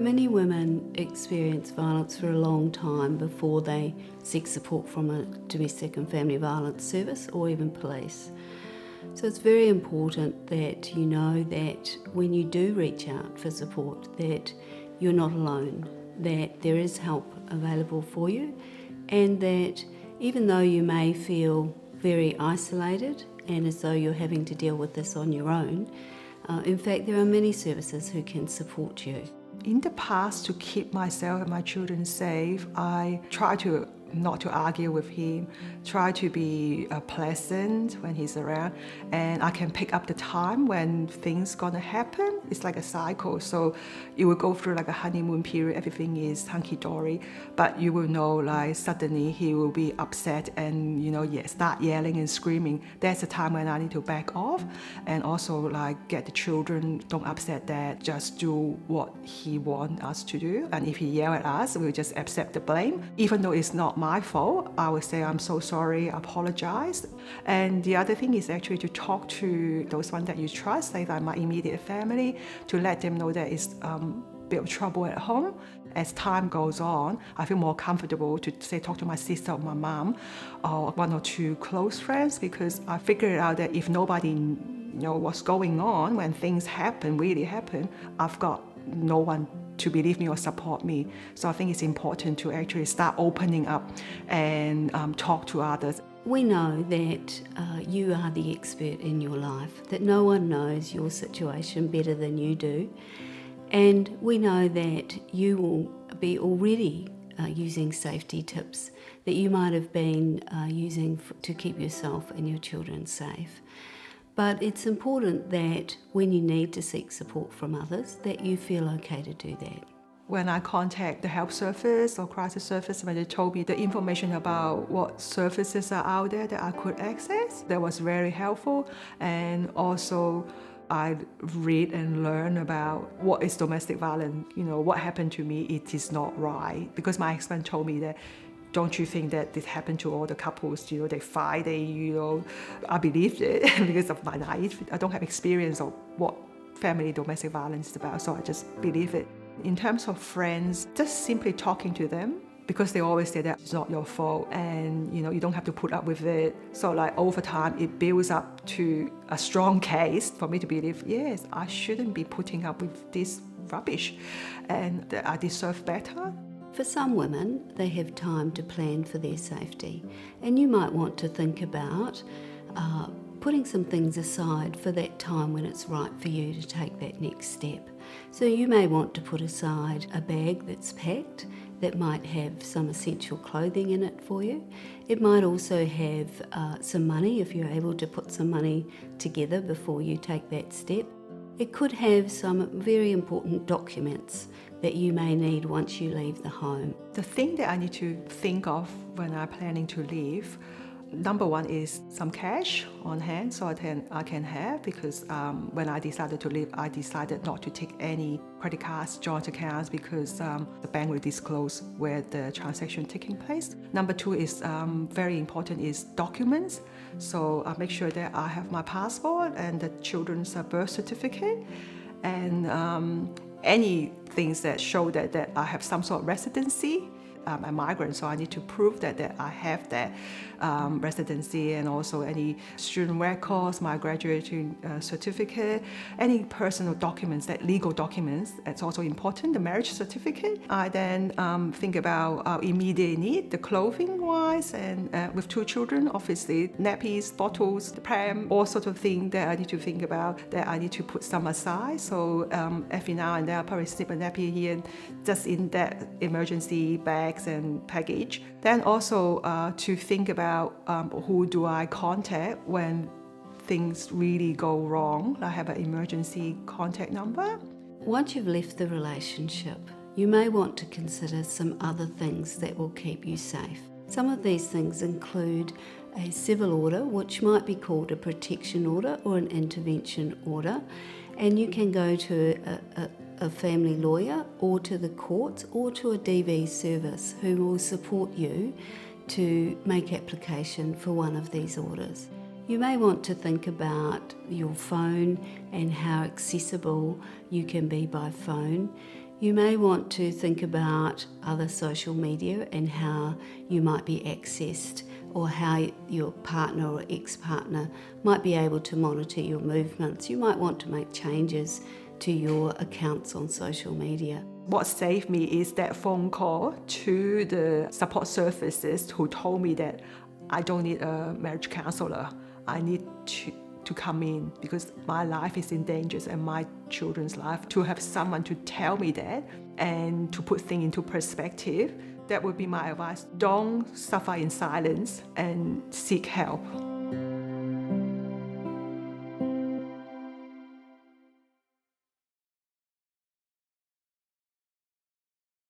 Many women experience violence for a long time before they seek support from a domestic and family violence service or even police. So it's very important that you know that when you do reach out for support that you're not alone, that there is help available for you, and that even though you may feel very isolated and as though you're having to deal with this on your own, in fact there are many services who can support you. In the past, to keep myself and my children safe, I try to not to argue with him, try to be pleasant when he's around, and I can pick up the time when things gonna happen. It's like a cycle, so you will go through like a honeymoon period, everything is hunky-dory, but you will know like suddenly he will be upset and start yelling and screaming. That's the time when I need to back off, and also like get the children, don't upset dad, just do what he wants us to do, and if he yell at us, we'll just accept the blame. Even though it's not my fault, I will say I'm so sorry, I apologize. And the other thing is actually to talk to those ones that you trust, like my immediate family, to let them know that it's a bit of trouble at home. As time goes on, I feel more comfortable to say talk to my sister or my mom or one or two close friends, because I figured out that if nobody knows what's going on when things happen, really happen, I've got no one to believe me or support me. So I think it's important to actually start opening up and talk to others. We know that you are the expert in your life, that no one knows your situation better than you do. And we know that you will be already using safety tips that you might have been using to keep yourself and your children safe. But it's important that when you need to seek support from others, that you feel okay to do that. When I contact the health service or crisis service, when they told me the information about what services are out there that I could access, that was very helpful. And also I read and learn about what is domestic violence, what happened to me, it is not right. Because my husband told me that, don't you think that this happened to all the couples, they fight, I believed it because of my naive, I don't have experience of what family domestic violence is about, so I just believe it. In terms of friends, just simply talking to them, because they always say that it's not your fault and you don't have to put up with it. So like over time, it builds up to a strong case for me to believe, yes, I shouldn't be putting up with this rubbish and that I deserve better. For some women, they have time to plan for their safety, and you might want to think about putting some things aside for that time when it's right for you to take that next step. So you may want to put aside a bag that's packed that might have some essential clothing in it for you. It might also have some money if you're able to put some money together before you take that step. It could have some very important documents that you may need once you leave the home. The thing that I need to think of when I'm planning to leave, number one is some cash on hand so I can have, because when I decided to leave, I decided not to take any credit cards, joint accounts, because the bank will disclose where the transaction taking place. Number two is very important is documents. So I make sure that I have my passport and the children's birth certificate and any things that show that I have some sort of residency. I'm a migrant, so I need to prove that I have that residency, and also any student records, my graduating certificate, any personal documents, that legal documents, that's also important, the marriage certificate. I then think about our immediate need, the clothing-wise, and with two children, obviously, nappies, bottles, the pram, all sorts of things that I need to think about, that I need to put some aside. So every now and then I'll probably slip a nappy here, just in that emergency bag and package. Then also to think about who do I contact when things really go wrong. I have an emergency contact number. Once you've left the relationship, you may want to consider some other things that will keep you safe. Some of these things include a civil order, which might be called a protection order or an intervention order, and you can go to a family lawyer or to the courts or to a DV service who will support you to make application for one of these orders. You may want to think about your phone and how accessible you can be by phone. You may want to think about other social media and how you might be accessed, or how your partner or ex-partner might be able to monitor your movements. You might want to make changes to your accounts on social media. What saved me is that phone call to the support services who told me that I don't need a marriage counselor. I need to come in because my life is in danger and my children's life. To have someone to tell me that and to put things into perspective, that would be my advice. Don't suffer in silence and seek help.